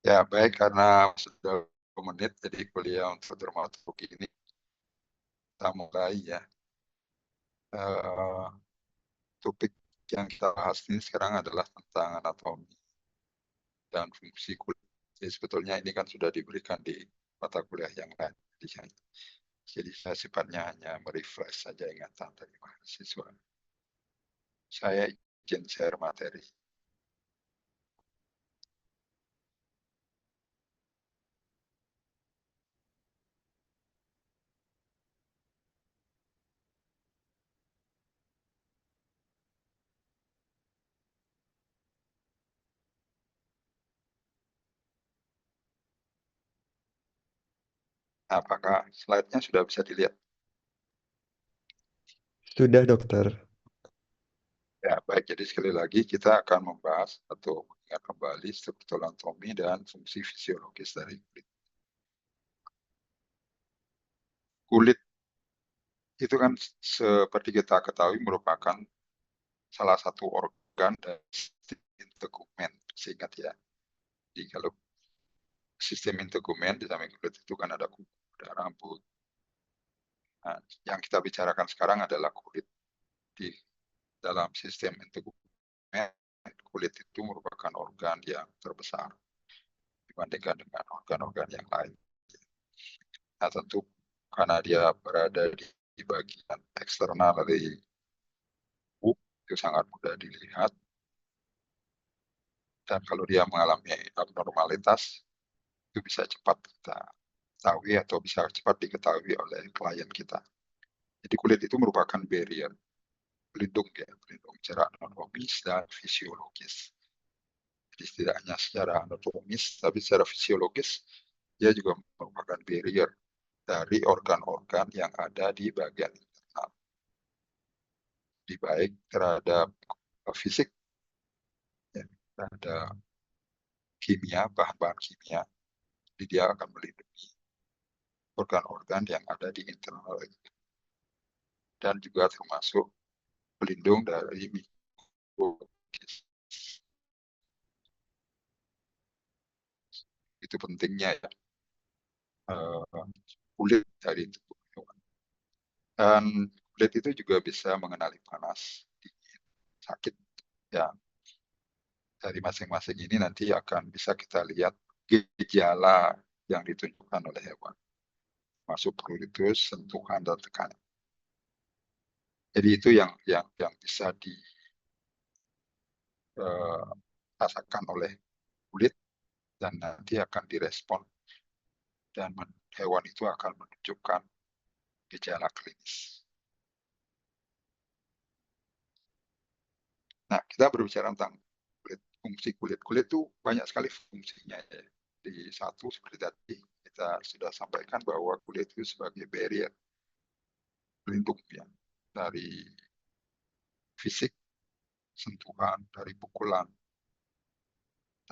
Ya, baik, karena sudah 2 menit, jadi kuliah untuk dermatologi ini kita mulai ya. Eh, Topik yang kita bahas ini sekarang adalah tentang anatomi dan fungsi kulit. Jadi sebetulnya ini kan sudah diberikan di mata kuliah yang lain. Jadi saya sifatnya hanya merefresh saja ingatan dari mahasiswa. Saya izin share materi. Apakah slide-nya sudah bisa dilihat? Sudah, dokter. Ya, baik. Jadi sekali lagi kita akan membahas atau mengingat kembali struktur anatomi dan fungsi fisiologis dari kulit. Kulit itu kan seperti kita ketahui merupakan salah satu organ dari sistem integumen, seingat ya. Jadi kalau sistem integumen di samping kulit itu kan ada kuku, ada rambut. Nah, yang kita bicarakan sekarang adalah kulit. Di dalam sistem integumen, kulit itu merupakan organ yang terbesar dibandingkan dengan organ-organ yang lain. Nah, tentu karena dia berada di bagian eksternal dari tubuh, itu sangat mudah dilihat. Dan kalau dia mengalami abnormalitas, itu bisa cepat kita ketahui atau bisa cepat diketahui oleh klien kita. Jadi kulit itu merupakan barrier, pelindung ya, pelindung secara anatomis dan fisiologis. Jadi tidak hanya secara anatomis, tapi secara fisiologis, dia juga merupakan barrier dari organ-organ yang ada di bagian internal. Di baik terhadap fisik, ya, terhadap kimia, bahan-bahan kimia, jadi dia akan melindungi organ-organ yang ada di internal dan juga termasuk pelindung dari mikroorganisme. Itu pentingnya ya, kulit dari tubuh hewan. Dan kulit itu juga bisa mengenali panas, dingin, sakit. Ya, dari masing-masing ini nanti akan bisa kita lihat gejala yang ditunjukkan oleh hewan, masuk pruritus, sentuhan, dan tekanan. Jadi itu yang bisa dirasakan oleh kulit dan nanti akan direspon dan hewan itu akan menunjukkan gejala klinis. Nah, kita berbicara tentang kulit, fungsi kulit. Kulit itu banyak sekali fungsinya ya. Di satu seperti tadi kita sudah sampaikan bahwa kulit itu sebagai barrier, pelindung ya, dari fisik, sentuhan, dari pukulan,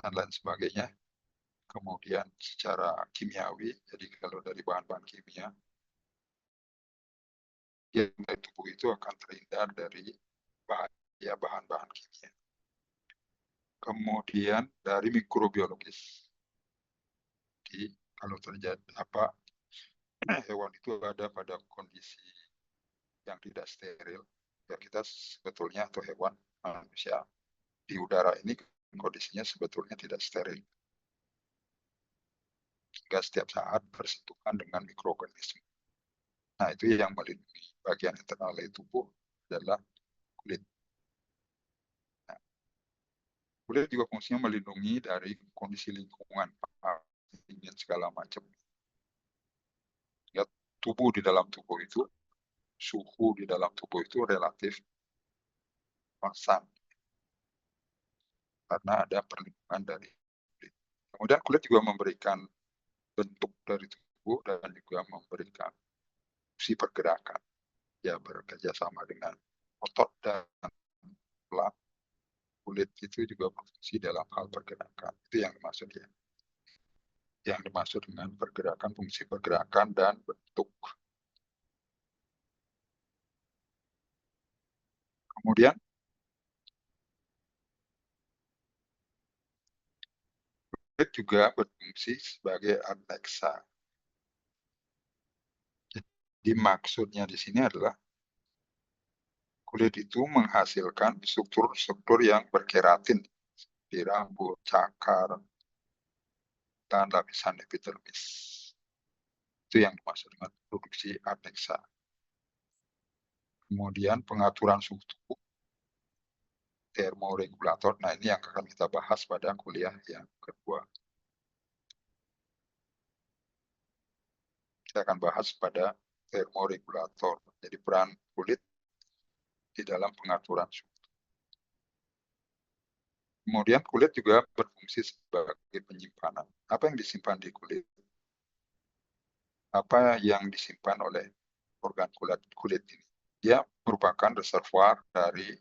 dan lain sebagainya. Kemudian secara kimiawi, jadi kalau dari bahan-bahan kimia, ya, tubuh itu akan terhindar dari bahaya bahan-bahan kimia. Kemudian dari mikrobiologis. Jadi kalau terjadi apa, hewan itu ada pada kondisi yang tidak steril, ya kita sebetulnya atau hewan manusia di udara ini kondisinya sebetulnya tidak steril. Sehingga setiap saat bersentuhan dengan mikroorganisme. Nah, itu yang melindungi bagian internal dari tubuh adalah kulit. Nah, kulit juga fungsinya melindungi dari kondisi lingkungan, dingin segala macam. Ya, tubuh di dalam tubuh itu, suhu di dalam tubuh itu relatif konstan karena ada perlindungan dari kulit. Kemudian kulit juga memberikan bentuk dari tubuh dan juga memberikan fungsi pergerakan. Ya, bekerja sama dengan otot dan tulang. Kulit itu juga berfungsi dalam hal pergerakan. Itu yang dimaksud ya. Yang dimaksud dengan pergerakan, fungsi pergerakan dan bentuk. Kemudian kulit kulit juga berfungsi sebagai aneksa. Jadi maksudnya di sini adalah kulit itu menghasilkan struktur-struktur yang berkeratin di rambut, cakar, dan lapisan epidermis. Itu yang dimaksud dengan produksi aneksa. Kemudian pengaturan suhu tubuh, termoregulator. Nah, ini yang akan kita bahas pada kuliah yang kedua. Kita akan bahas pada termoregulator. Jadi peran kulit di dalam pengaturan suhu. Kemudian kulit juga berfungsi sebagai penyimpanan. Apa yang disimpan di kulit? Apa yang disimpan oleh organ kulit ini? Dia merupakan reservoir dari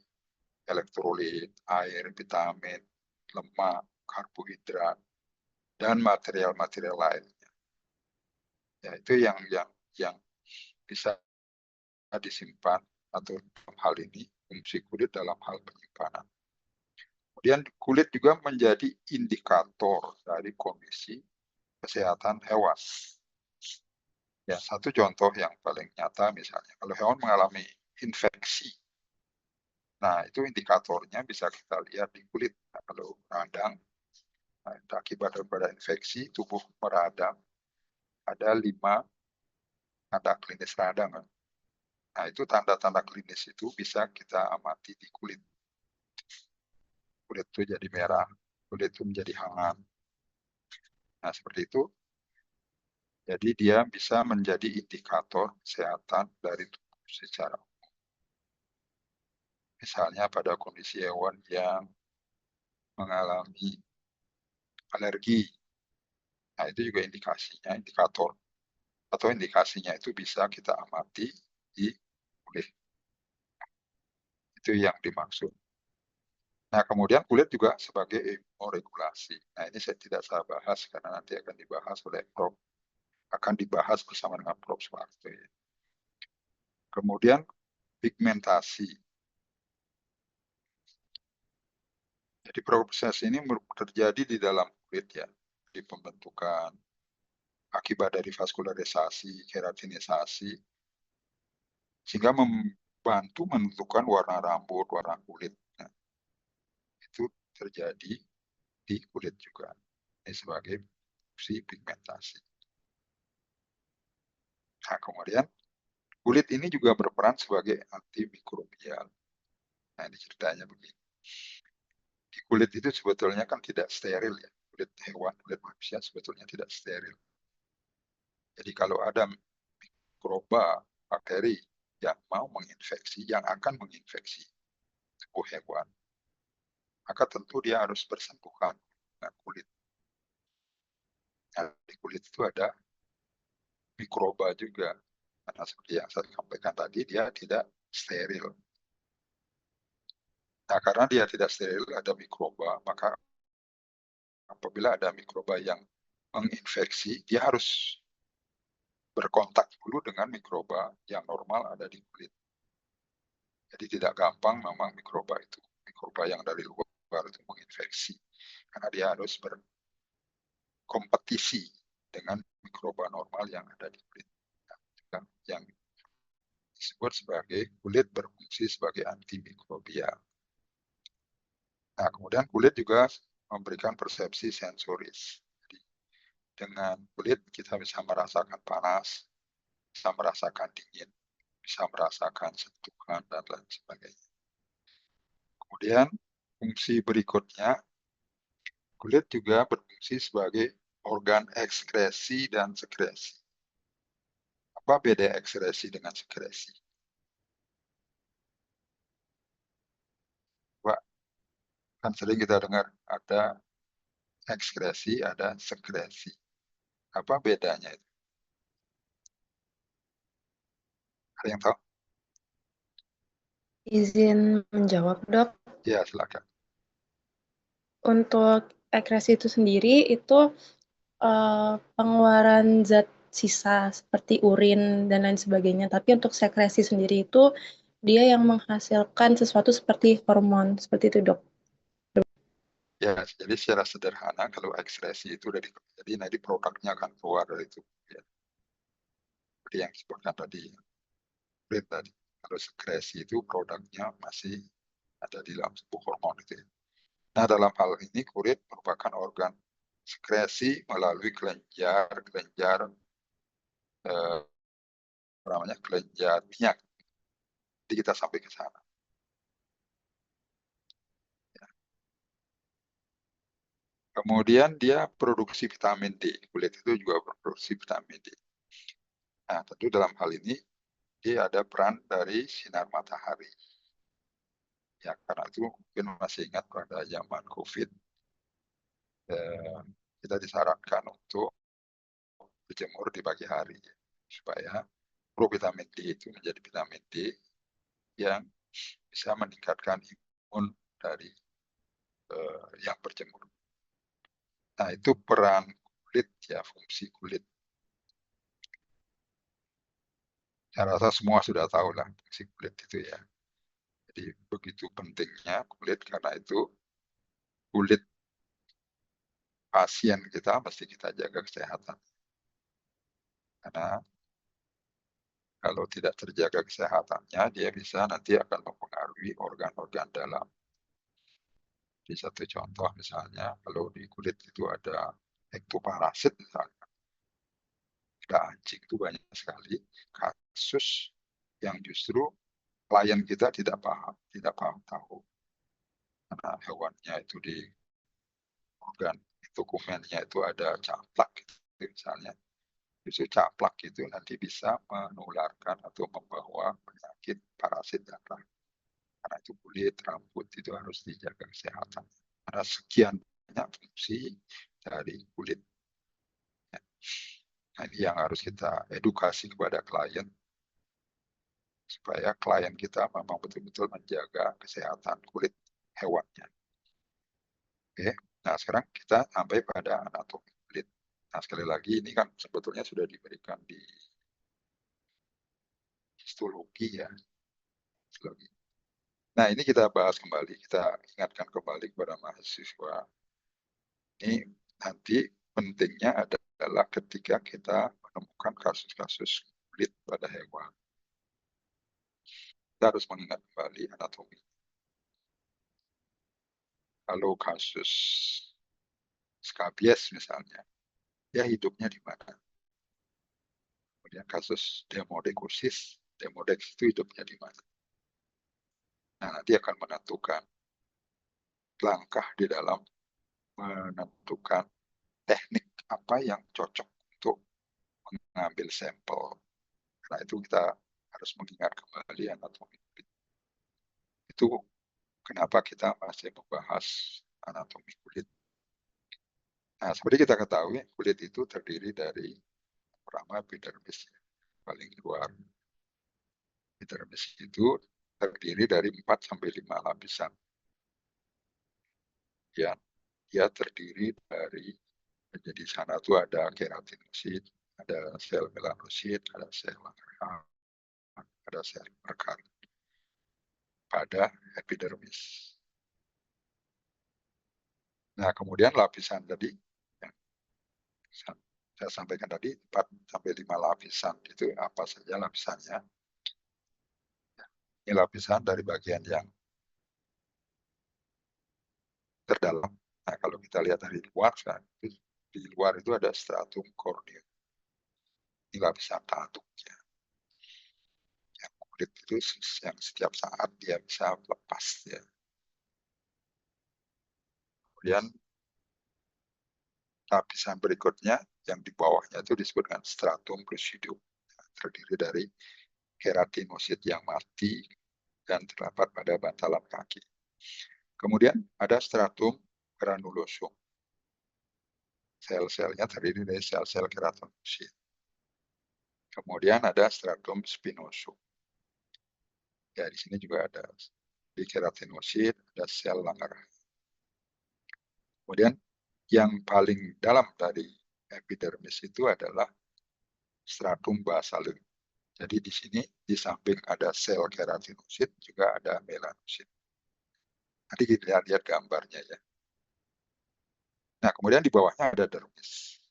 elektrolit, air, vitamin, lemak, karbohidrat, dan material-material lainnya. Ya, itu yang bisa disimpan atau dalam hal ini fungsi kulit dalam hal penyimpanan. Kemudian kulit juga menjadi indikator dari kondisi kesehatan hewan. Ya, satu contoh yang paling nyata misalnya, kalau hewan mengalami infeksi, nah itu indikatornya bisa kita lihat di kulit. Nah, kalau radang, nah, akibat daripada infeksi, tubuh meradang, ada 5 tanda klinis radang. Nah, itu tanda-tanda klinis itu bisa kita amati di kulit. Kulit itu jadi merah, kulit itu menjadi hangat. Nah, seperti itu. Jadi dia bisa menjadi indikator kesehatan dari tubuh secara umum. Misalnya pada kondisi hewan yang mengalami alergi. Nah, itu juga indikasinya, indikator atau indikasinya itu bisa kita amati di kulit. Itu yang dimaksud. Nah, kemudian kulit juga sebagai imunoregulasi. Nah, ini saya tidak bahas karena nanti akan dibahas oleh Prof. Akan dibahas bersama dengan Prof. Soeharto. Kemudian pigmentasi. Jadi proses ini terjadi di dalam kulit ya, di pembentukan akibat dari vaskularisasi, keratinisasi, sehingga membantu menentukan warna rambut, warna kulit. Nah, itu terjadi di kulit juga. Ini sebagai fungsi pigmentasi. Nah, kemudian kulit ini juga berperan sebagai antimikrobial. Nah, ini ceritanya begini. Di kulit itu sebetulnya kan tidak steril ya. Kulit hewan, kulit manusia sebetulnya tidak steril. Jadi kalau ada mikroba, bakteri yang mau menginfeksi, yang akan menginfeksi tubuh hewan, maka tentu dia harus bersentuhan dengan kulit. Nah, di kulit itu ada mikroba juga. Karena seperti yang saya sampaikan tadi, dia tidak steril. Nah, karena dia tidak steril, ada mikroba, maka apabila ada mikroba yang menginfeksi, dia harus berkontak dulu dengan mikroba yang normal ada di kulit. Jadi tidak gampang memang mikroba yang dari luar itu menginfeksi. Karena dia harus berkompetisi dengan mikroba normal yang ada di kulit. Nah, yang disebut sebagai kulit berfungsi sebagai antimikrobial. Nah, kemudian kulit juga memberikan persepsi sensoris. Jadi, dengan kulit kita bisa merasakan panas, bisa merasakan dingin, bisa merasakan sentuhan, dan lain sebagainya. Kemudian fungsi berikutnya, kulit juga berfungsi sebagai organ ekskresi dan sekresi. Apa beda ekskresi dengan sekresi? Pak, kan sering kita dengar ada ekskresi, ada sekresi. Apa bedanya itu? Ada yang tahu? Izin menjawab, Dok. Ya, silakan. Untuk ekresi itu sendiri itu pengeluaran zat sisa seperti urin dan lain sebagainya. Tapi untuk sekresi sendiri itu dia yang menghasilkan sesuatu seperti hormon, seperti itu, Dok. Ya, jadi secara sederhana kalau ekskresi itu jadi nanti produknya akan keluar dari tubuh ya. Seperti yang disebutkan tadi, kulit tadi. Kalau sekresi itu produknya masih ada di dalam tubuh hormon itu ya. Nah, dalam hal ini kulit merupakan organ sekresi melalui kelenjar eh, namanya kelenjar minyak. Jadi kita sampai ke sana. Ya. Kemudian dia produksi vitamin D. Kulit itu juga produksi vitamin D. Nah, tentu dalam hal ini dia ada peran dari sinar matahari. Ya, karena itu mungkin masih ingat pada zaman COVID, eh, kita disarankan untuk berjemur di pagi hari supaya provitamin D itu menjadi vitamin D yang bisa meningkatkan imun dari yang berjemur. Nah, itu peran kulit ya, fungsi kulit. Saya rasa semua sudah tahu lah fungsi kulit itu ya. Jadi begitu pentingnya kulit karena itu kulit pasien kita mesti kita jaga kesehatan. Karena kalau tidak terjaga kesehatannya, dia bisa nanti akan mempengaruhi organ-organ dalam. Di satu contoh misalnya, kalau di kulit itu ada ektoparasit misalnya, ada anjing itu banyak sekali kasus yang justru klien kita tidak paham tahu. Karena hewannya itu di organ dokumennya itu ada caplak gitu, misalnya. Justru caplak itu nanti bisa menularkan atau membawa penyakit parasit darah. Karena itu kulit, rambut itu harus dijaga kesehatan. Ada sekian banyak fungsi dari kulit. Nah, ini yang harus kita edukasi kepada klien supaya klien kita memang betul-betul menjaga kesehatan kulit hewannya. Oke, nah sekarang kita sampai pada anatomi kulit. Nah sekali lagi ini kan sebetulnya sudah diberikan di histologi ya. Histologi. Nah ini kita bahas kembali, kita ingatkan kembali kepada mahasiswa. Ini nanti pentingnya adalah ketika kita menemukan kasus-kasus kulit pada hewan. Kita harus mengingat kembali anatomi. Kalau kasus skabies misalnya, dia hidupnya di mana? Kemudian kasus demodecosis, demodex itu hidupnya di mana? Nah, nanti akan menentukan langkah di dalam menentukan teknik apa yang cocok untuk mengambil sampel. Karena itu kita harus mengingat kembali anatomi. Itu kenapa kita masih membahas anatomi kulit. Nah, seperti kita ketahui, kulit itu terdiri dari pertama epidermis, paling luar. Epidermis itu terdiri dari 4 sampai 5 lapisan. Ya, dia terdiri dari, jadi sana itu ada keratinosit, ada sel melanosit, ada sel langerhans, ada sel perekat pada epidermis. Nah, kemudian lapisan tadi, yang saya sampaikan tadi, 4 sampai 5 lapisan, itu apa saja lapisannya. Ini lapisan dari bagian yang terdalam. Nah, kalau kita lihat dari luar, di luar itu ada stratum corneum. Ini lapisan tanduknya. Yang kulit itu yang setiap saat dia bisa lepas ya. Kemudian lapisan berikutnya yang di bawahnya itu disebut dengan stratum lucidum. Terdiri dari keratinosit yang mati dan terdapat pada bantalan kaki. Kemudian ada stratum granulosum. Sel-selnya terdiri dari sel-sel keratinosit. Kemudian ada stratum spinosum. Ya, di sini juga ada di keratinosit, ada sel Langerhans. Kemudian yang paling dalam dari epidermis itu adalah stratum basalum. Jadi di sini di samping ada sel keratinosit juga ada melanosit. Nanti kita lihat gambarnya ya. Nah, kemudian di bawahnya ada dermis.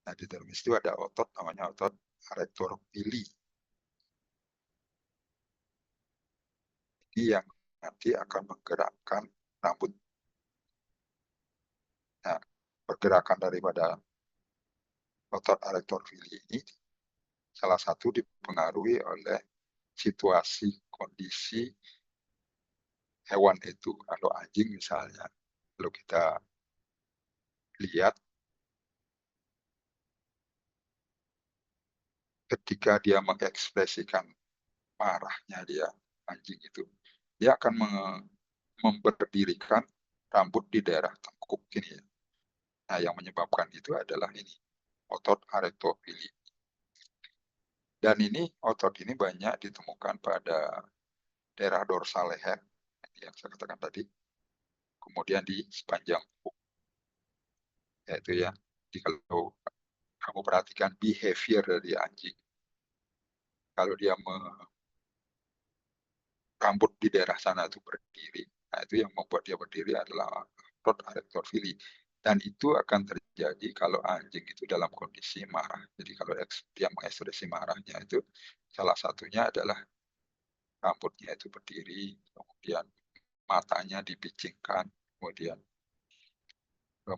Nah, di dermis itu ada otot namanya otot arrector pili. Ini yang nanti akan menggerakkan rambut. Nah, pergerakan daripada otot arrector pili ini salah satu dipengaruhi oleh situasi kondisi hewan itu. Kalau anjing misalnya, kalau kita lihat ketika dia mengekspresikan marahnya dia, anjing itu, dia akan memberdirikan rambut di daerah tengkuk ini ya. Nah, yang menyebabkan itu adalah ini, otot arrectopili. Dan ini otot ini banyak ditemukan pada daerah dorsal leher, yang saya katakan tadi, kemudian di sepanjang punggung, yaitu ya. Jadi kalau kamu perhatikan behavior dari anjing, kalau dia rambut di daerah sana itu berdiri, nah itu yang membuat dia berdiri adalah otot arrectopili. Dan itu akan terjadi kalau anjing itu dalam kondisi marah. Jadi kalau dia mengekspresi marahnya itu, salah satunya adalah rambutnya itu berdiri, kemudian matanya dipicingkan, kemudian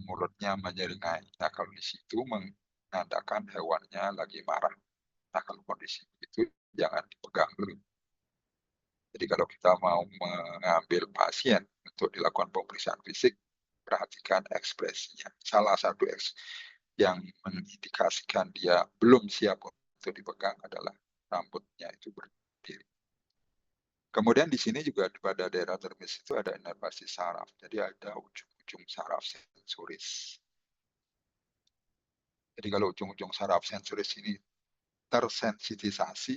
mulutnya menyeringai. Nah, kalau di situ menandakan hewannya lagi marah. Nah, kalau kondisi itu jangan dipegang dulu. Jadi kalau kita mau mengambil pasien untuk dilakukan pemeriksaan fisik, perhatikan ekspresinya. Salah satu yang mengindikasikan dia belum siap untuk dipegang adalah rambutnya itu berdiri. Kemudian di sini juga pada daerah dermis itu ada inervasi saraf. Jadi ada ujung-ujung saraf sensoris. Jadi kalau ujung-ujung saraf sensoris ini tersensitisasi,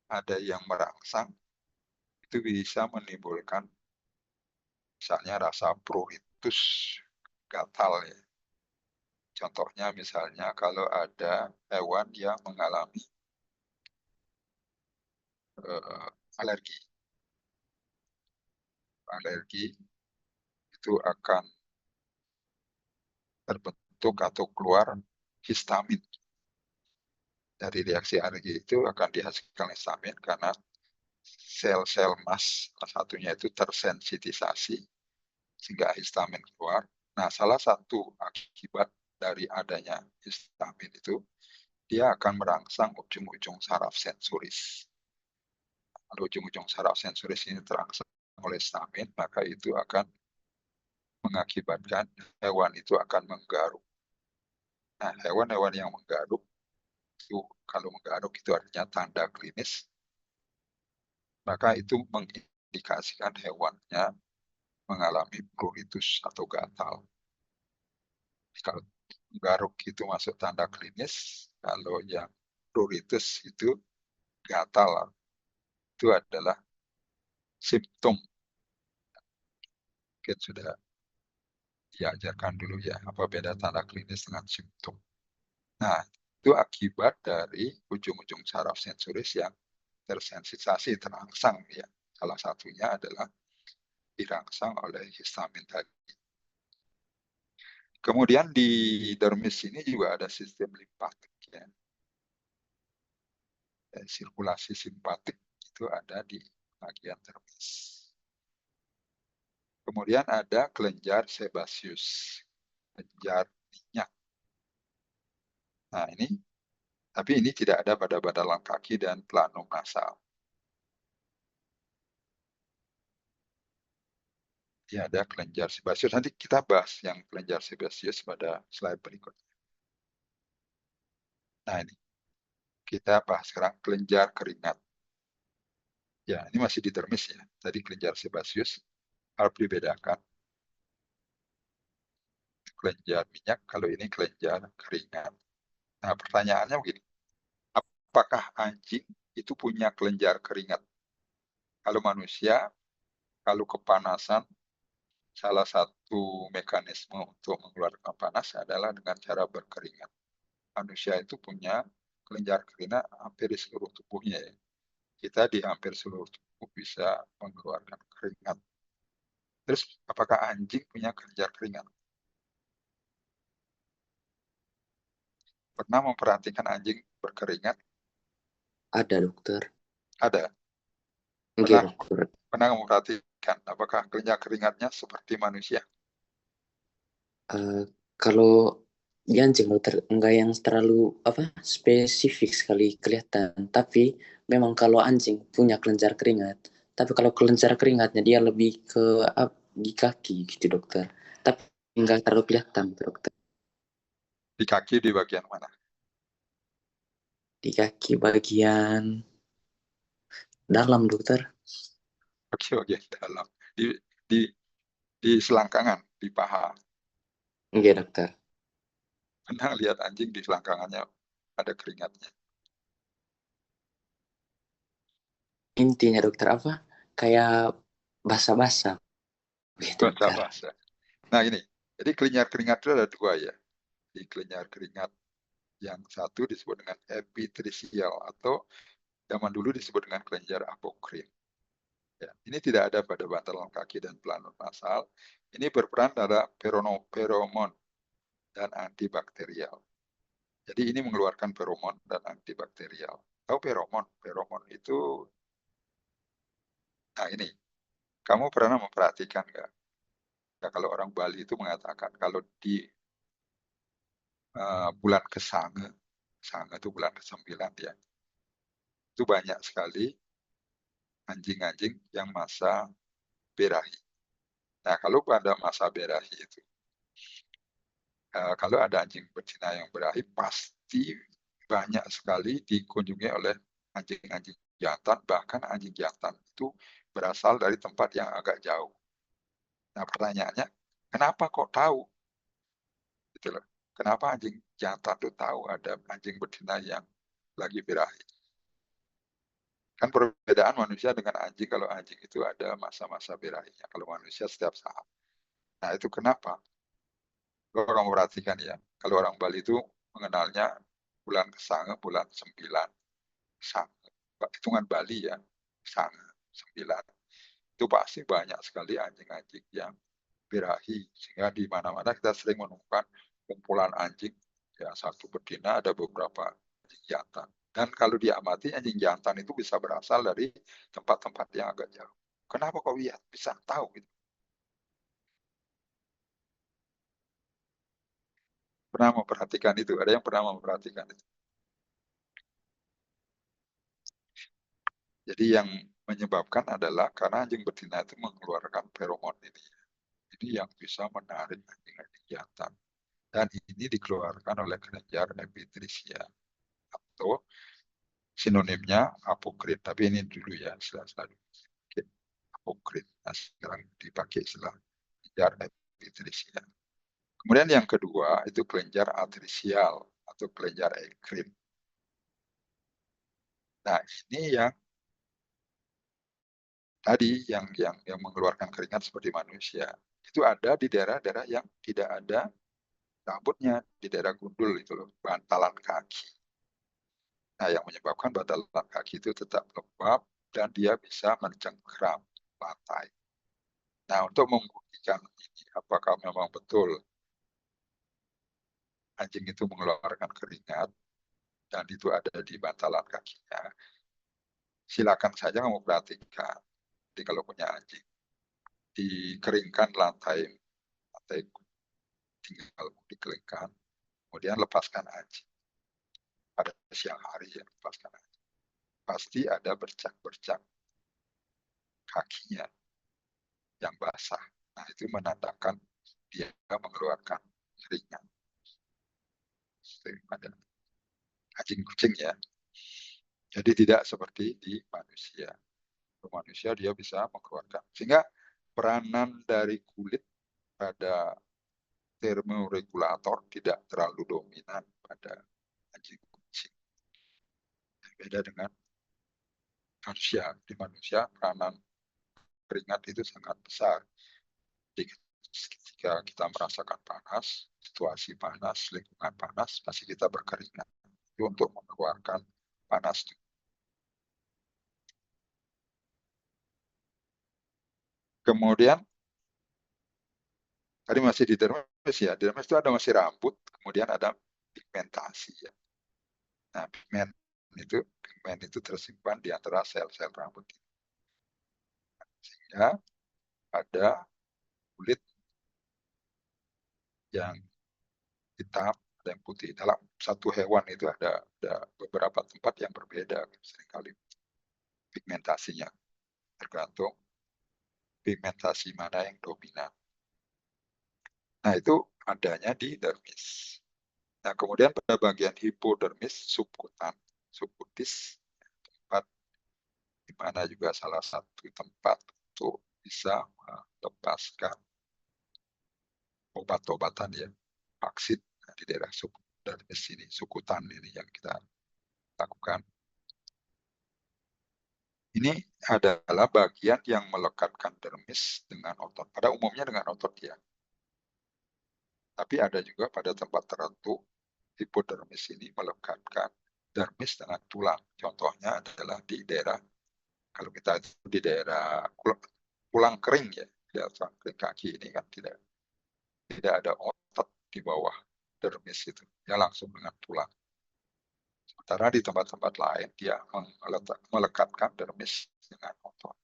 ada yang merangsang, itu bisa menimbulkan misalnya rasa pruritus, gatal ya. Contohnya misalnya kalau ada hewan yang mengalami alergi. Alergi itu akan terbentuk atau keluar histamin. Dari reaksi alergi itu akan dihasilkan histamin karena sel-sel mas salah satunya itu tersensitisasi sehingga histamin keluar. Nah, salah satu akibat dari adanya histamin itu dia akan merangsang ujung-ujung saraf sensoris. Kalau ujung-ujung saraf sensoris ini terangsang oleh histamin, maka itu akan mengakibatkan hewan itu akan menggaruk. Nah, hewan-hewan yang menggaruk itu kalau menggaruk itu artinya tanda klinis, maka itu mengindikasikan hewannya mengalami pruritus atau gatal. Kalau garuk itu masuk tanda klinis, kalau yang pruritus itu gatal, itu adalah simptom. Mungkin sudah diajarkan dulu ya, apa beda tanda klinis dengan simptom. Nah, itu akibat dari ujung-ujung saraf sensoris yang tersensitisasi, terangsang ya. Salah satunya adalah dirangsang oleh histamin tadi. Kemudian di dermis ini juga ada sistem limpatik ya. Dan sirkulasi simpatik itu ada di bagian dermis. Kemudian ada kelenjar sebaceus, kelenjar minyak. Nah ini, tapi ini tidak ada pada badalang kaki dan planum nasal. Ya, ada kelenjar sebaceus. Nanti kita bahas yang kelenjar sebaceus pada slide berikutnya. Nah ini, kita bahas sekarang kelenjar keringat. Ya, ini masih di dermis ya. Tadi kelenjar sebaceus harus dibedakan. Kelenjar minyak, kalau ini kelenjar keringat. Nah, pertanyaannya begini. Apakah anjing itu punya kelenjar keringat? Kalau manusia, kalau kepanasan, salah satu mekanisme untuk mengeluarkan panas adalah dengan cara berkeringat. Manusia itu punya kelenjar keringat hampir di seluruh tubuhnya ya. Kita di hampir seluruh tubuh bisa mengeluarkan keringat. Terus apakah anjing punya kelenjar keringat? Pernah memperhatikan anjing berkeringat? Ada dokter. Ada. Enggak Pernah dokter. pernah memperhatikan apakah kelenjar keringatnya seperti manusia? Kalau di anjing dokter enggak yang terlalu spesifik sekali kelihatan, tapi memang kalau anjing punya kelenjar keringat, tapi kalau kelenjar keringatnya dia lebih ke di kaki gitu dokter, tapi enggak terlalu kelihatan dokter. Di kaki di bagian mana? Di kaki bagian dalam dokter. Kaki bagian dalam. Di di selangkangan, di paha. Enggak dokter. Pernah lihat anjing di selangkangannya ada keringatnya. Intinya dokter kayak basah-basah gitu dokter. Basah-basah. Nah ini, jadi kelenjar keringat itu ada dua ya. Di kelenjar keringat yang satu disebut dengan epitrisial atau zaman dulu disebut dengan kelenjar apokrin. Ya, ini tidak ada pada bantalan kaki dan pelanut nasal. Ini berperan pada feromon dan antibakterial. Jadi ini mengeluarkan feromon dan antibakterial. Tahu feromon? Feromon itu, nah ini, kamu pernah memperhatikan nggak? Ya, kalau orang Bali itu mengatakan kalau di bulan Kesange, Sange itu bulan ke-9 ya, itu banyak sekali anjing-anjing yang masa berahi. Nah, kalau pada masa berahi itu, kalau ada anjing betina yang berahi, pasti banyak sekali dikunjungi oleh anjing-anjing jantan, bahkan anjing jantan itu berasal dari tempat yang agak jauh. Nah, pertanyaannya, kenapa kok tahu? Gitu loh. Kenapa anjing jantan itu tahu ada anjing betina yang lagi birahi? Kan perbedaan manusia dengan anjing, kalau anjing itu ada masa-masa birahinya, kalau manusia setiap saat. Nah, itu kenapa? Kalau orang perhatikan ya, kalau orang Bali itu mengenalnya bulan Kesange, bulan 9, Sange. Hitungan Bali ya, Sange, 9. Itu pasti banyak sekali anjing-anjing yang birahi, sehingga di mana-mana kita sering menemukan kumpulan anjing, ya satu betina ada beberapa anjing jantan. Dan kalau diamati anjing jantan itu bisa berasal dari tempat-tempat yang agak jauh. Kenapa kok bisa tahu gitu? Pernah memperhatikan itu? Ada yang pernah memperhatikan itu? Jadi yang menyebabkan adalah karena anjing betina itu mengeluarkan feromon ini. Ini yang bisa menarik anjing-anjing jantan. Dan ini dikeluarkan oleh kelenjar epitrisia atau sinonimnya apokrin. Tapi ini dulu ya, istilah apokrin. Nah, sekarang dipakai istilah kelenjar epitrisia. Kemudian yang kedua itu kelenjar atrisial atau kelenjar ekrim. Nah, ini yang tadi yang mengeluarkan keringat seperti manusia. Itu ada di daerah-daerah yang tidak ada rambutnya, di daerah gundul itu loh, bantalan kaki. Nah, yang menyebabkan bantalan kaki itu tetap lembab dan dia bisa mencengkeram lantai. Nah, untuk membuktikan ini, apakah memang betul anjing itu mengeluarkan keringat dan itu ada di bantalan kakinya, silakan saja kamu perhatikan. Jadi kalau punya anjing, dikeringkan lantai, lantai tinggal dikeringkan, kemudian lepaskan anjing. Pada siang hari ya, lepaskan anjing. Pasti ada bercak-bercak kakinya yang basah. Nah, itu menandakan dia mengeluarkan keringat. Pada anjing kucing ya. Jadi tidak seperti di manusia. Di manusia dia bisa mengeluarkan. Sehingga peranan dari kulit pada termoregulator tidak terlalu dominan pada anjing kucing. Beda dengan manusia. Di manusia peranan keringat itu sangat besar. Jadi ketika kita merasakan panas, situasi panas, lingkungan panas, pasti kita berkeringat. Itu untuk mengeluarkan panas. Kemudian Tadi masih di dermis ya. Di dermis itu ada masih rambut, kemudian ada pigmentasi ya. Nah, pigmen itu tersimpan di antara sel-sel rambut. Sehingga ada kulit yang hitam, ada yang putih. Dalam satu hewan itu ada beberapa tempat yang berbeda seringkali pigmentasinya, tergantung pigmentasi mana yang dominan. Nah, itu adanya di dermis. Nah, kemudian pada bagian hipodermis, subkutis, tempat di mana juga salah satu tempat untuk bisa melepaskan obat-obatan ya, vaksin di daerah subdermis ini, sukutan ini yang kita lakukan. Ini adalah bagian yang melekatkan dermis dengan otot. Pada umumnya dengan otot ya. Tapi ada juga pada tempat tertentu hipodermis ini melekatkan dermis dengan tulang. Contohnya adalah di daerah, kalau kita di daerah tulang kering ya, di daerah tulang kering kaki ini kan tidak ada otot di bawah dermis itu, ya langsung dengan tulang. Sementara di tempat-tempat lain dia melekatkan dermis dengan otot.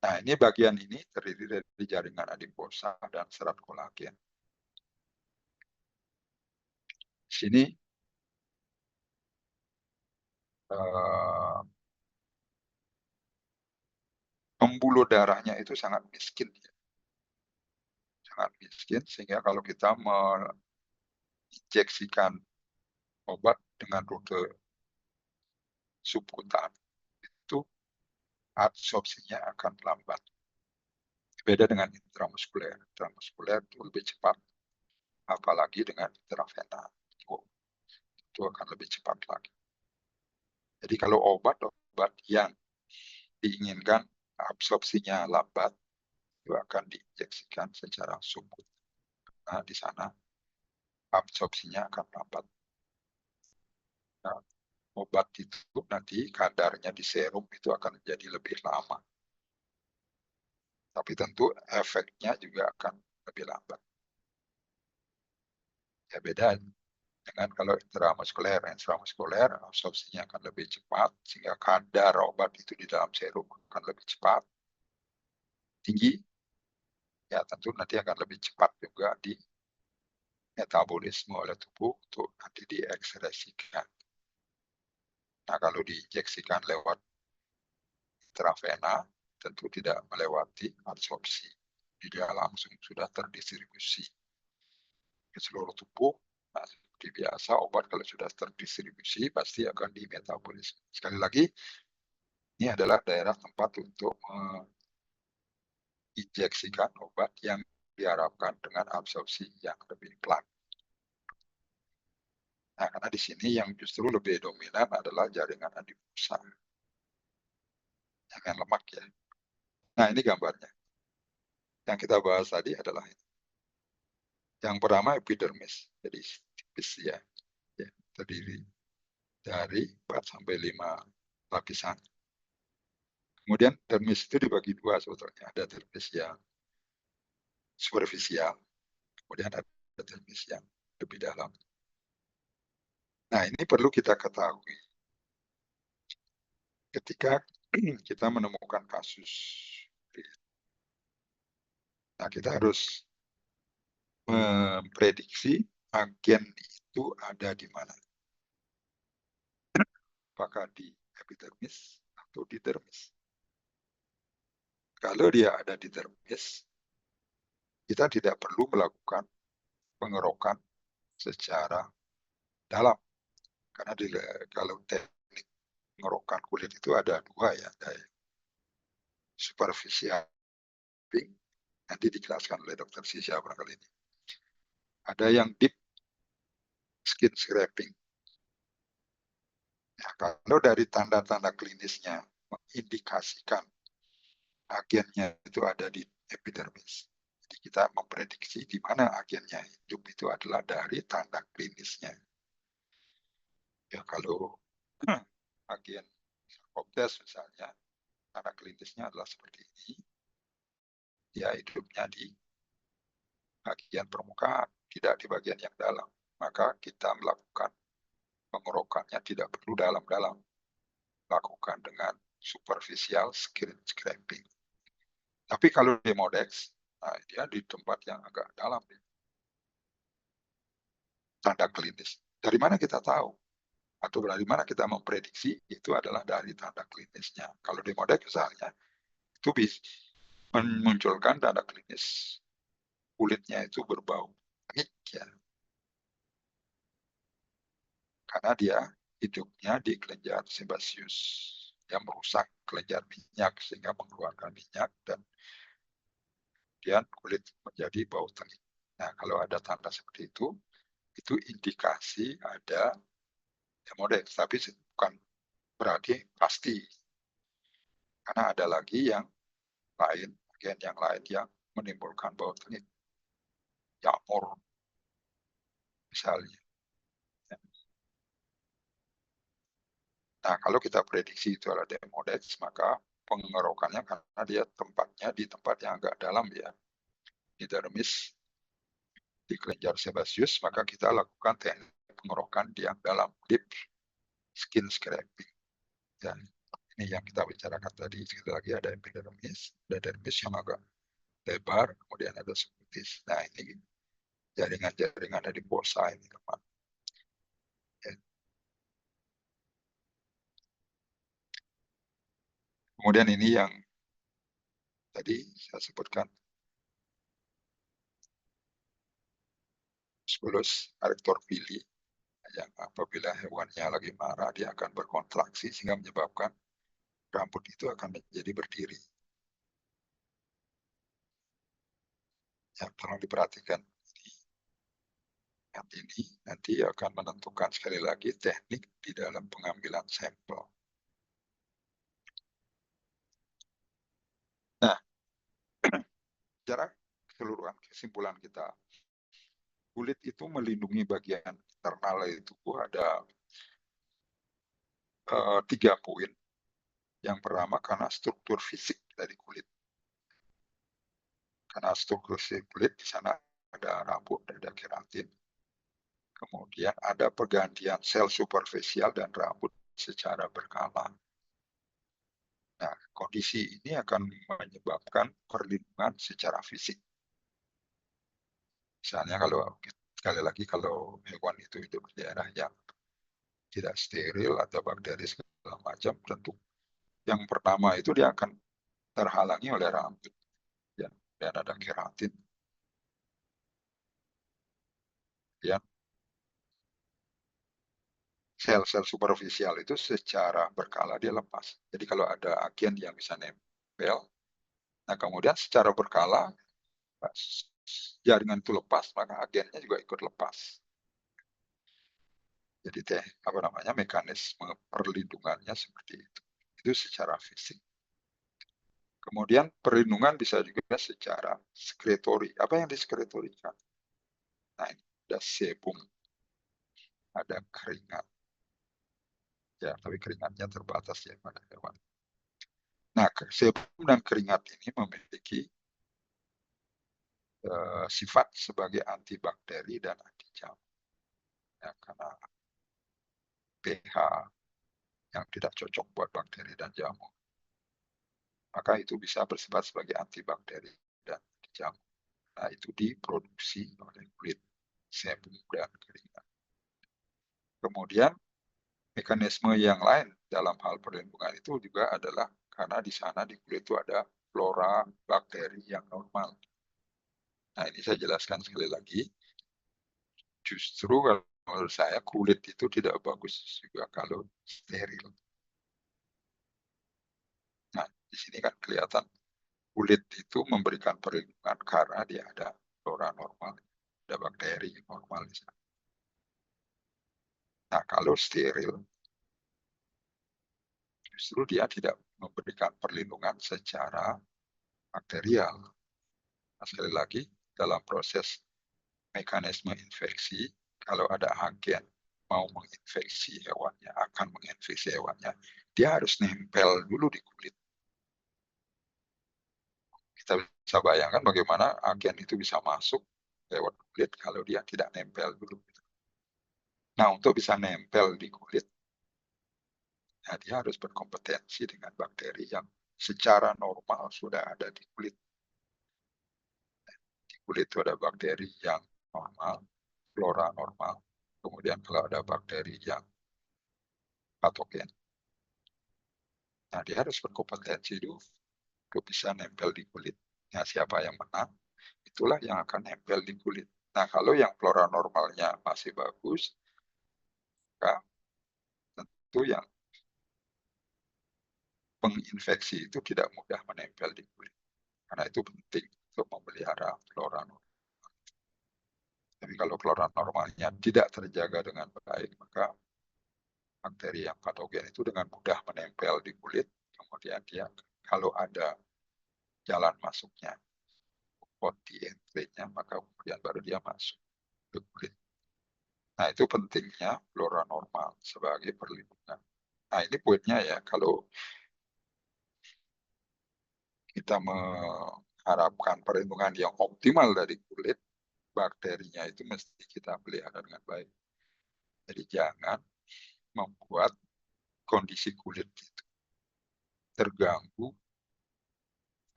Nah, ini bagian ini terdiri dari jaringan adiposa dan serat kolagen. Di sini pembuluh darahnya itu sangat miskin, ya. Sangat miskin, sehingga kalau kita menginjeksikan obat dengan rute subkutan, itu absorpsinya akan lambat. Beda dengan intramuskuler. Intramuskuler itu lebih cepat, apalagi dengan intravena. Itu akan lebih cepat lagi. Jadi kalau obat-obat yang diinginkan absorpsinya lambat, itu akan diinjeksikan secara subkutan. Nah, di sana absorpsinya akan lambat. Nah, obat itu nanti kadarnya di serum itu akan menjadi lebih lama. Tapi tentu efeknya juga akan lebih lambat. Ya beda dengan kalau intramuskuler. Intramuskuler absorpsinya akan lebih cepat, sehingga kadar obat itu di dalam serum akan lebih cepat, tinggi. Ya tentu nanti akan lebih cepat juga di metabolisme oleh tubuh untuk nanti diekskresikan. Nah, kalau diinjeksikan lewat intravena, tentu tidak melewati absorpsi. Dia langsung sudah terdistribusi ke seluruh tubuh. Nah, seperti biasa, obat kalau sudah terdistribusi pasti akan dimetabolisme. Sekali lagi, ini adalah daerah tempat untuk menginjeksikan obat yang diharapkan dengan absorpsi yang lebih pelan. Nah, karena di sini yang justru lebih dominan adalah jaringan adiposa. Jangan lemak ya. Nah, ini gambarnya. Yang kita bahas tadi adalah ini. Yang pertama epidermis, jadi tipis ya, terdiri dari 4 sampai 5 lapisan. Kemudian dermis itu dibagi dua sebetulnya. Ada dermis yang superficial, kemudian ada dermis yang lebih dalam. Nah, ini perlu kita ketahui. Ketika kita menemukan kasus, nah kita harus memprediksi agen itu ada di mana. Apakah di epidermis atau di dermis. Kalau dia ada di dermis, kita tidak perlu melakukan pengerokan secara dalam. Karena kalau teknik pengerokan kulit itu ada dua ya. Ada superficial, nanti dijelaskan oleh Dr. Sisha barangkali ini. Ada yang deep skin scraping. Ya, kalau dari tanda-tanda klinisnya mengindikasikan agennya itu ada di epidermis. Jadi kita memprediksi di mana agennya hidup itu adalah dari tanda klinisnya. Ya kalau agen Sarcoptes misalnya, tanda klinisnya adalah seperti ini. Dia hidupnya di bagian permukaan, tidak di bagian yang dalam. Maka kita melakukan pengerokannya tidak perlu dalam-dalam. Lakukan dengan superficial skin scraping. Tapi kalau Demodex, nah dia di tempat yang agak dalam. Tanda klinis. Dari mana kita tahu? Atau dari mana kita memprediksi? Itu adalah dari tanda klinisnya. Kalau Demodex misalnya, itu bisa memunculkan tanda klinis. Kulitnya itu berbau pengik, ya. Karena dia hidupnya di kelenjar sebaceous yang merusak kelenjar minyak sehingga mengeluarkan minyak dan kemudian kulit menjadi bau tengik. Nah, kalau ada tanda seperti itu indikasi ada Demodex, tapi bukan berarti pasti. Karena ada lagi yang lain, bagian yang lain yang menimbulkan bau tengik. Jamur, misalnya. Nah, kalau kita prediksi itu adalah Demodex, maka pengerokannya karena dia tempatnya di tempat yang agak dalam, ya, di dermis, di kelenjar sebaceous, maka kita lakukan teknik pengerokan di yang dalam, deep skin scraping. Dan ini yang kita bicarakan tadi. Sekali lagi ada epidermis, ada dermis yang agak lebar, kemudian ada subcutis. Nah, ini jaringan-jaringan dari bosa ini, teman. Ya. Kemudian ini yang tadi saya sebutkan, Musculus erector pili, yang apabila hewannya lagi marah, dia akan berkontraksi sehingga menyebabkan rambut itu akan menjadi berdiri. Ya, tolong diperhatikan. Ini nanti akan menentukan sekali lagi teknik di dalam pengambilan sampel. Nah, secara keseluruhan kesimpulan kita, kulit itu melindungi bagian internal itu ada 3 poin. Yang pertama karena struktur fisik dari kulit. Karena struktur fisik kulit di sana ada rambut, ada keratin. Kemudian ada pergantian sel superficial dan rambut secara berkala. Nah, kondisi ini akan menyebabkan perlindungan secara fisik. Misalnya kalau sekali lagi kalau hewan itu hidup di daerah yang tidak steril atau bakteri segala macam, tentu yang pertama itu dia akan terhalangi oleh rambut, ya, dan ada keratin. Ya, sel-sel superficial itu secara berkala dia lepas. Jadi kalau ada agen yang bisa nempel, nah kemudian secara berkala jaringan itu lepas, maka agennya juga ikut lepas. Jadi mekanisme perlindungannya seperti itu. Itu secara fisik. Kemudian perlindungan bisa juga secara sekretori. Apa yang disekretorikan? Nah, ini ada sebum, ada keringat. Ya, tapi keringatnya terbatas ya pada hewan. Nah, sebum dan keringat ini memiliki sifat sebagai antibakteri dan anti jamur. Ya, karena pH yang tidak cocok buat bakteri dan jamur. Maka itu bisa bersifat sebagai antibakteri dan anti jamur. Nah, itu diproduksi oleh kulit, sebum dan keringat. Kemudian mekanisme yang lain dalam hal perlindungan itu juga adalah karena di sana di kulit itu ada flora bakteri yang normal. Nah, ini saya jelaskan sekali lagi. Justru kalau menurut saya kulit itu tidak bagus juga kalau steril. Nah, di sini kan kelihatan kulit itu memberikan perlindungan karena dia ada flora normal, ada bakteri normal di sana. Nah, kalau steril, justru dia tidak memberikan perlindungan secara bakterial. Nah, sekali lagi, dalam proses mekanisme infeksi, kalau ada agen mau menginfeksi hewannya, akan menginfeksi hewannya, dia harus nempel dulu di kulit. Kita bisa bayangkan bagaimana agen itu bisa masuk lewat kulit kalau dia tidak nempel dulu. Nah, untuk bisa nempel di kulit, nah dia harus berkompetensi dengan bakteri yang secara normal sudah ada di kulit. Di kulit itu ada bakteri yang normal, flora normal. Kemudian kalau ada bakteri yang patogen, nah dia harus berkompetensi dulu untuk bisa nempel di kulit. Nah, siapa yang menang, itulah yang akan nempel di kulit. Nah, kalau yang flora normalnya masih bagus, maka tentu yang penginfeksi itu tidak mudah menempel di kulit. Karena itu penting untuk memelihara flora normal. Tapi kalau flora normalnya tidak terjaga dengan baik, maka bakteri yang patogen itu dengan mudah menempel di kulit. Kemudian dia kalau ada jalan masuknya, poti entry-nya, maka kemudian baru dia masuk ke kulit. Nah, itu pentingnya flora normal sebagai perlindungan. Nah, ini poinnya ya, kalau kita mengharapkan perlindungan yang optimal dari kulit, bakterinya itu mesti kita pelihara dengan baik. Jadi jangan membuat kondisi kulit itu terganggu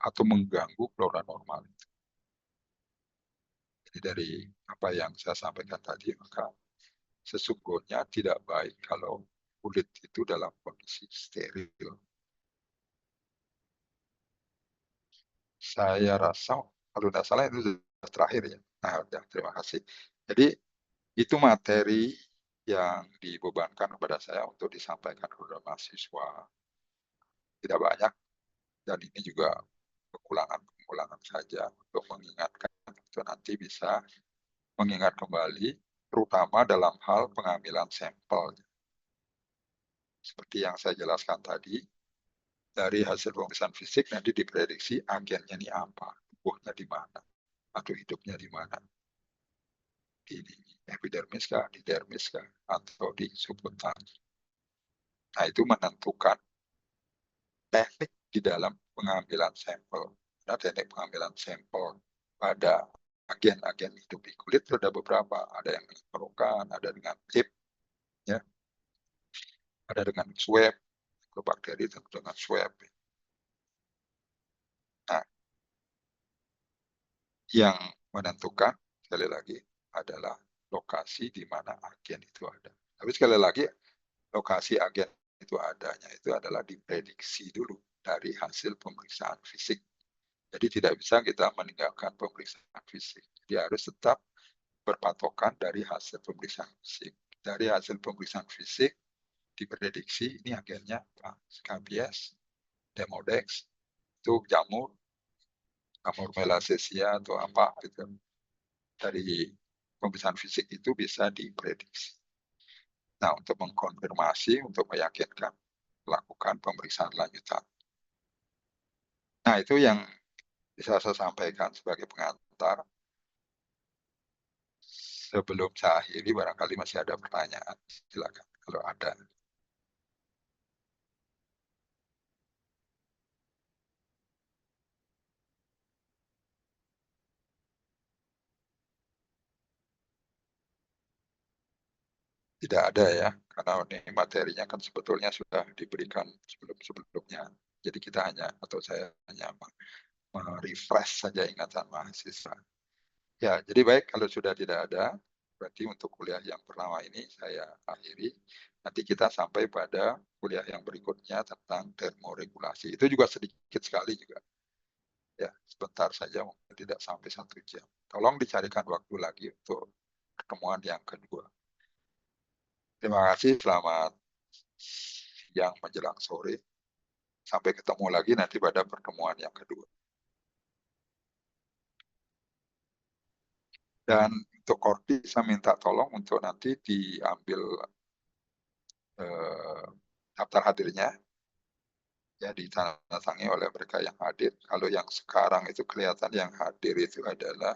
atau mengganggu flora normal itu. Jadi dari apa yang saya sampaikan tadi, maka sesungguhnya tidak baik kalau kulit itu dalam kondisi steril. Saya rasa kalau tidak salah itu sudah terakhir ya. Nah, udah, terima kasih. Jadi itu materi yang dibebankan kepada saya untuk disampaikan kepada mahasiswa. Tidak banyak, dan ini juga pengulangan saja untuk mengingatkan, itu nanti bisa mengingat kembali, terutama dalam hal pengambilan sampel. Seperti yang saya jelaskan tadi, dari hasil pemeriksaan fisik nanti diprediksi agennya ini apa, tubuhnya di mana, atau hidupnya di mana. Di epidermis kah, di dermis kah, atau di subkutansi. Nah, itu menentukan teknik di dalam pengambilan sampel. Nah, teknik pengambilan sampel pada agen-agen hidup di kulit itu ada beberapa. Ada yang dengan pelukan, ada dengan tip, ya, ada dengan swab, ke bakteri tentu dengan swab. Nah, yang menentukan sekali lagi adalah lokasi di mana agen itu ada. Tapi sekali lagi, lokasi agen itu adanya itu adalah diprediksi dulu dari hasil pemeriksaan fisik. Jadi tidak bisa kita meninggalkan pemeriksaan fisik. Dia harus tetap berpatokan dari hasil pemeriksaan fisik. Dari hasil pemeriksaan fisik diprediksi ini agennya apa? Scabies, Demodex, itu jamur Malassezia atau apa gitu. Dari pemeriksaan fisik itu bisa diprediksi. Nah, untuk mengkonfirmasi, untuk meyakinkan, lakukan pemeriksaan lanjutan. Nah, itu yang bisa saya sampaikan sebagai pengantar. Sebelum saya akhiri, barangkali masih ada pertanyaan. Silakan kalau ada. Tidak ada ya, karena ini materinya kan sebetulnya sudah diberikan sebelum-sebelumnya. Jadi kita hanya, atau saya hanya merefresh saja ingatan mahasiswa. Ya, jadi baik kalau sudah tidak ada, berarti untuk kuliah yang pertama ini saya akhiri. Nanti kita sampai pada kuliah yang berikutnya tentang termoregulasi. Itu juga sedikit sekali juga. Ya, sebentar saja, mungkin tidak sampai 1 jam. Tolong dicarikan waktu lagi untuk pertemuan yang kedua. Terima kasih, selamat siang menjelang sore. Sampai ketemu lagi nanti pada pertemuan yang kedua. Dan untuk Kordi, saya minta tolong untuk nanti diambil daftar hadirnya, ya, ditandatangani oleh mereka yang hadir. Kalau yang sekarang itu kelihatan yang hadir itu adalah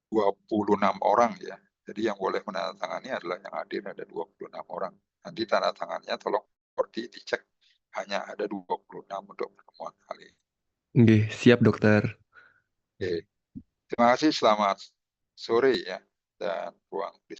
26 orang ya. Jadi yang boleh menandatangani adalah yang hadir ada 26 orang. Nanti tanda tangannya tolong Kordi dicek, hanya ada 26 untuk pertemuan kali ini. Nggih, siap dokter. Oke. Terima kasih, selamat sore ya, dan ruang diskusi.